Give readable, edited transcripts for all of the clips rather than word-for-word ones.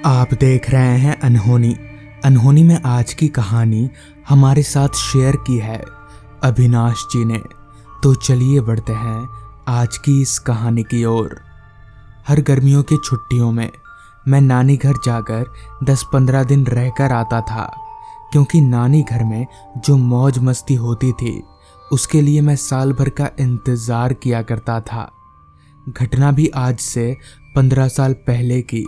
आप देख रहे हैं अनहोनी। अनहोनी में आज की कहानी हमारे साथ शेयर की है अविनाश जी ने। तो चलिए बढ़ते हैं आज की इस कहानी की ओर। हर गर्मियों की छुट्टियों में मैं नानी घर जाकर 10-15 दिन रहकर आता था, क्योंकि नानी घर में जो मौज मस्ती होती थी उसके लिए मैं साल भर का इंतज़ार किया करता था। घटना भी आज से 15 साल पहले की,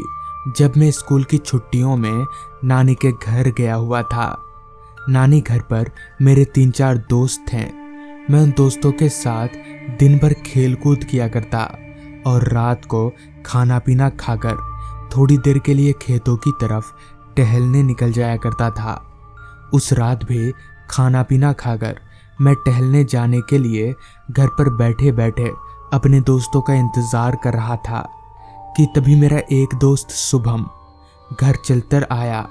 जब मैं स्कूल की छुट्टियों में नानी के घर गया हुआ था। नानी घर पर मेरे 3-4 दोस्त थे। मैं उन दोस्तों के साथ दिन भर खेल कूद किया करता और रात को खाना पीना खाकर थोड़ी देर के लिए खेतों की तरफ टहलने निकल जाया करता था। उस रात भी खाना पीना खाकर मैं टहलने जाने के लिए घर पर बैठे बैठे अपने दोस्तों का इंतज़ार कर रहा था कि तभी मेरा एक दोस्त शुभम घर चलकर आया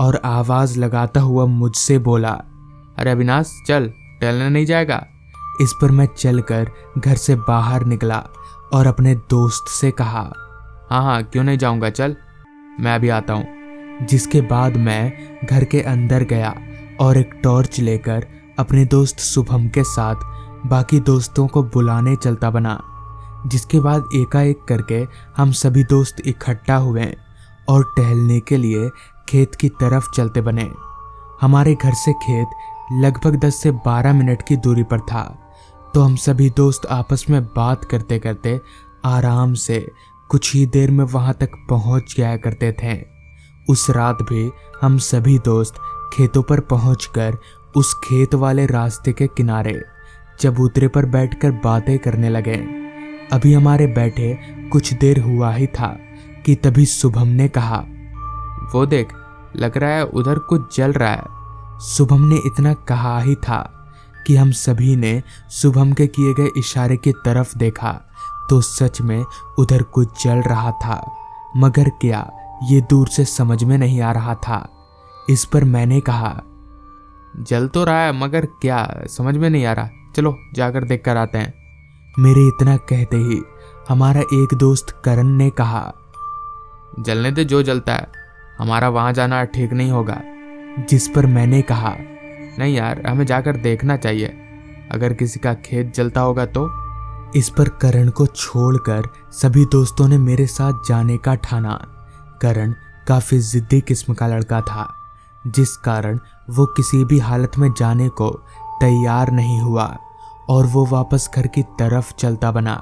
और आवाज़ लगाता हुआ मुझसे बोला, अरे अविनाश चल, टहलने नहीं जाएगा? इस पर मैं चलकर घर से बाहर निकला और अपने दोस्त से कहा, हाँ हाँ क्यों नहीं जाऊंगा, चल मैं अभी आता हूँ। जिसके बाद मैं घर के अंदर गया और एक टॉर्च लेकर अपने दोस्त शुभम के साथ बाकी दोस्तों को बुलाने चलता बना। जिसके बाद एकाएक करके हम सभी दोस्त इकट्ठा हुए और टहलने के लिए खेत की तरफ चलते बने। हमारे घर से खेत लगभग 10 से 12 मिनट की दूरी पर था, तो हम सभी दोस्त आपस में बात करते करते आराम से कुछ ही देर में वहां तक पहुंच जाया करते थे। उस रात भी हम सभी दोस्त खेतों पर पहुंचकर उस खेत वाले रास्ते के किनारे चबूतरे पर बैठकर बातें करने लगे। अभी हमारे बैठे कुछ देर हुआ ही था कि तभी शुभम ने कहा, वो देख, लग रहा है उधर कुछ जल रहा है। शुभम ने इतना कहा ही था कि हम सभी ने शुभम के किए गए इशारे की तरफ देखा तो सच में उधर कुछ जल रहा था, मगर क्या ये दूर से समझ में नहीं आ रहा था। इस पर मैंने कहा, जल तो रहा है मगर क्या समझ में नहीं आ रहा, चलो जाकर देख कर आते हैं। मेरे इतना कहते ही हमारा एक दोस्त करण ने कहा, जलने दे जो जलता है, हमारा वहां जाना ठीक नहीं होगा। जिस पर मैंने कहा, नहीं यार हमें जाकर देखना चाहिए, अगर किसी का खेत जलता होगा तो। इस पर करण को छोड़कर सभी दोस्तों ने मेरे साथ जाने का ठाना। करण काफी जिद्दी किस्म का लड़का था, जिस कारण वो किसी भी हालत में जाने को तैयार नहीं हुआ और वो वापस घर की तरफ चलता बना।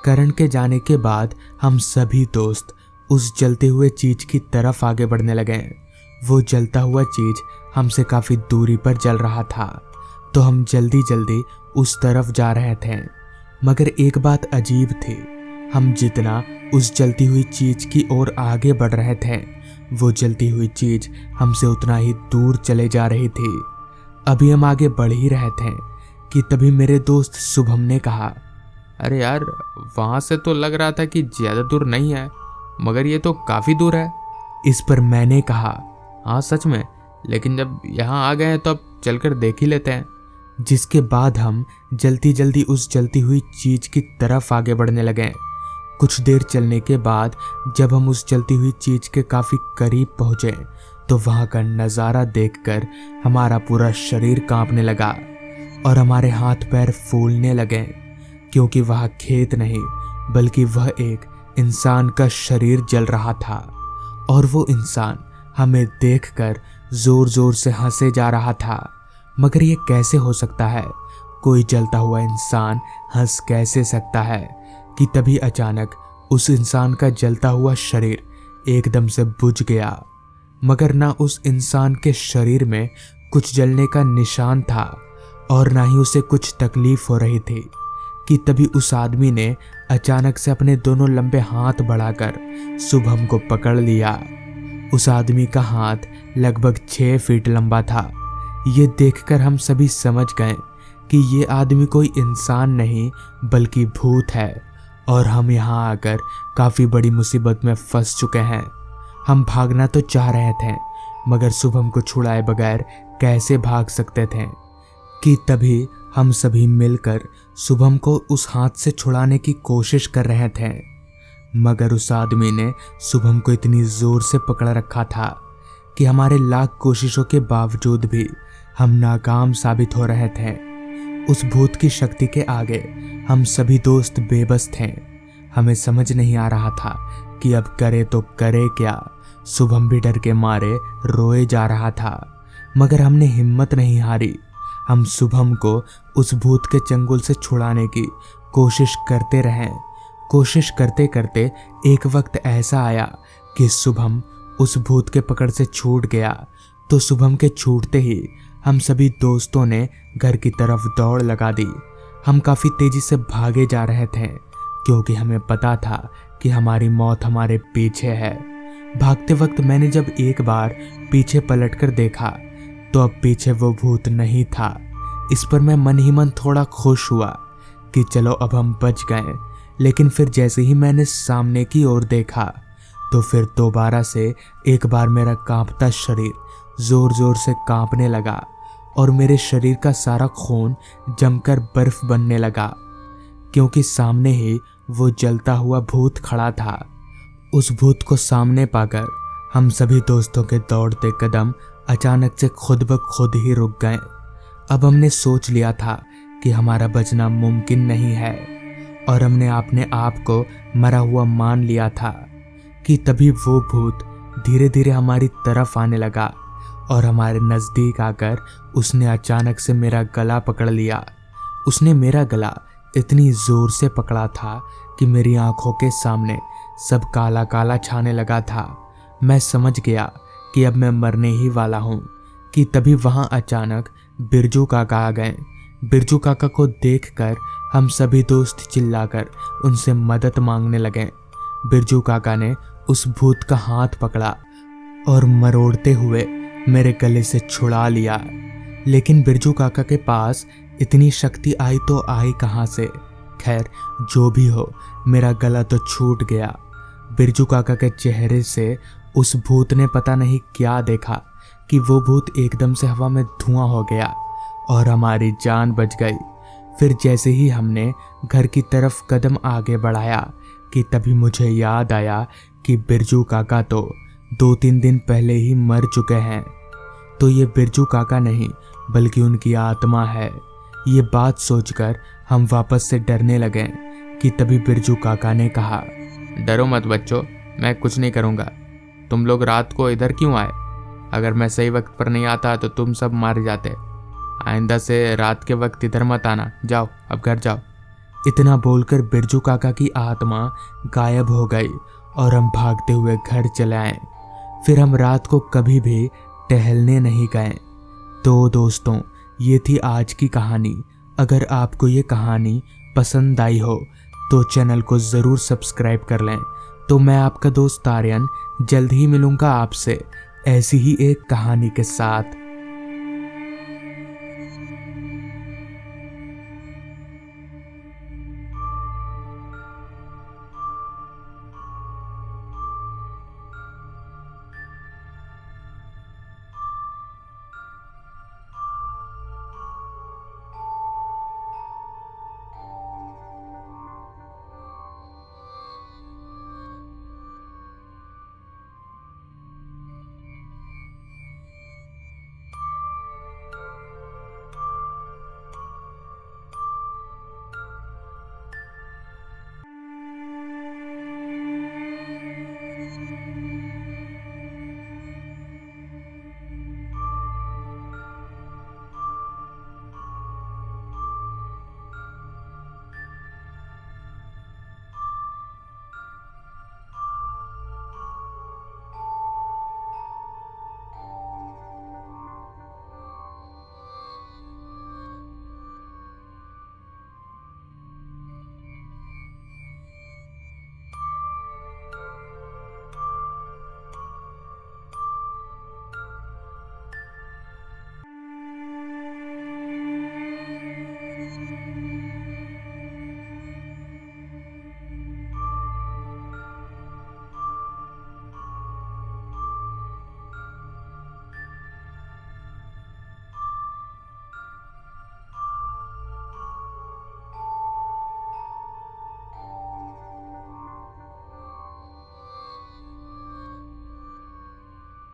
करण के जाने के बाद हम सभी दोस्त उस जलते हुए चीज की तरफ आगे बढ़ने लगे। वो जलता हुआ चीज हमसे काफी दूरी पर जल रहा था, तो हम जल्दी जल्दी उस तरफ जा रहे थे। मगर एक बात अजीब थी, हम जितना उस जलती हुई चीज की ओर आगे बढ़ रहे थे, वो जलती हुई चीज हमसे उतना ही दूर चले जा रही थी। अभी हम आगे बढ़ ही रहे थे कि तभी मेरे दोस्त शुभम ने कहा, अरे यार वहां से तो लग रहा था कि ज्यादा दूर नहीं है, मगर ये तो काफी दूर है। इस पर मैंने कहा, हाँ सच में, लेकिन जब यहाँ आ गए हैं तो अब चलकर देख ही लेते हैं। जिसके बाद हम जल्दी जल्दी उस जलती हुई चीज की तरफ आगे बढ़ने लगे। कुछ देर चलने के बाद जब हम उस जलती हुई चीज के काफी करीब पहुंचे तो वहां का नजारा देखकर हमारा पूरा शरीर कांपने लगा और हमारे हाथ पैर फूलने लगे, क्योंकि वह खेत नहीं बल्कि वह एक इंसान का शरीर जल रहा था। और वो इंसान हमें देखकर जोर जोर से हंसे जा रहा था। मगर ये कैसे हो सकता है, कोई जलता हुआ इंसान हंस कैसे सकता है? कि तभी अचानक उस इंसान का जलता हुआ शरीर एकदम से बुझ गया, मगर ना उस इंसान के शरीर में कुछ जलने का निशान था और ना ही उसे कुछ तकलीफ हो रही थी। कि तभी उस आदमी ने अचानक से अपने दोनों लंबे हाथ बढ़ाकर शुभम को पकड़ लिया। उस आदमी का हाथ लगभग 6 फीट लंबा था। ये देखकर हम सभी समझ गए कि ये आदमी कोई इंसान नहीं बल्कि भूत है और हम यहाँ आकर काफी बड़ी मुसीबत में फंस चुके हैं। हम भागना तो चाह रहे थे, मगर शुभम को छुड़ाए बगैर कैसे भाग सकते थे? कि तभी हम सभी मिलकर शुभम को उस हाथ से छुड़ाने की कोशिश कर रहे थे, मगर उस आदमी ने शुभम को इतनी जोर से पकड़ रखा था कि हमारे लाख कोशिशों के बावजूद भी हम नाकाम साबित हो रहे थे। उस भूत की शक्ति के आगे हम सभी दोस्त बेबस थे। हमें समझ नहीं आ रहा था कि अब करे तो करे क्या। शुभम भी डर के मारे रोए जा रहा था, मगर हमने हिम्मत नहीं हारी। हम शुभम को उस भूत के चंगुल से छुड़ाने की कोशिश करते रहे। कोशिश करते करते एक वक्त ऐसा आया कि शुभम उस भूत के पकड़ से छूट गया। तो शुभम के छूटते ही हम सभी दोस्तों ने घर की तरफ दौड़ लगा दी। हम काफ़ी तेजी से भागे जा रहे थे क्योंकि हमें पता था कि हमारी मौत हमारे पीछे है। भागते वक्त मैंने जब एक बार पीछे पलटकर देखा तो अब पीछे वो भूत नहीं था। इस पर मैं मन ही मन थोड़ा खुश हुआ कि चलो अब हम बच गए। लेकिन फिर जैसे ही मैंने सामने की ओर देखा तो फिर दोबारा से एक बार मेरा कांपता शरीर जोर जोर से कांपने लगा और मेरे शरीर का सारा खून जमकर बर्फ बनने लगा, क्योंकि सामने ही वो जलता हुआ भूत खड़ा था। उस भूत को सामने पाकर हम सभी दोस्तों के दौड़ते कदम अचानक से खुद ब खुद ही रुक गए। अब हमने सोच लिया था कि हमारा बचना मुमकिन नहीं है और हमने अपने आप को मरा हुआ मान लिया था कि तभी वो भूत धीरे धीरे हमारी तरफ आने लगा और हमारे नज़दीक आकर उसने अचानक से मेरा गला पकड़ लिया। उसने मेरा गला इतनी ज़ोर से पकड़ा था कि मेरी आंखों के सामने सब काला काला छाने लगा था। मैं समझ गया कि अब मैं मरने ही वाला हूँ कि तभी वहाँ अचानक बिरजू काका आ गए। बिरजू काका को देखकर हम सभी दोस्त चिल्लाकर उनसे मदद मांगने लगे। बिरजू काका ने उस भूत का हाथ पकड़ा और मरोड़ते हुए मेरे गले से छुड़ा लिया। लेकिन बिरजू काका के पास इतनी शक्ति आई तो आई कहाँ से। खैर जो भी हो, मेरा गला तो छूट गया। बिरजू काका के चेहरे से उस भूत ने पता नहीं क्या देखा कि वो भूत एकदम से हवा में धुआं हो गया और हमारी जान बच गई। फिर जैसे ही हमने घर की तरफ कदम आगे बढ़ाया कि तभी मुझे याद आया कि बिरजू काका तो 2-3 दिन पहले ही मर चुके हैं। तो ये बिरजू काका नहीं बल्कि उनकी आत्मा है। ये बात सोचकर हम वापस से डरने लगे कि तभी बिरजू काका ने कहा, डरो मत बच्चों, मैं कुछ नहीं करूँगा। तुम लोग रात को इधर क्यों आए? अगर मैं सही वक्त पर नहीं आता तो तुम सब मार जाते। आइंदा से रात के वक्त इधर मत आना। जाओ अब घर जाओ। इतना बोलकर बिरजू काका की आत्मा गायब हो गई और हम भागते हुए घर चले आए। फिर हम रात को कभी भी टहलने नहीं गए। तो दोस्तों, ये थी आज की कहानी। अगर आपको ये कहानी पसंद आई हो तो चैनल को ज़रूर सब्सक्राइब कर लें। तो मैं आपका दोस्त आर्यन जल्द ही मिलूँगा आपसे ऐसी ही एक कहानी के साथ।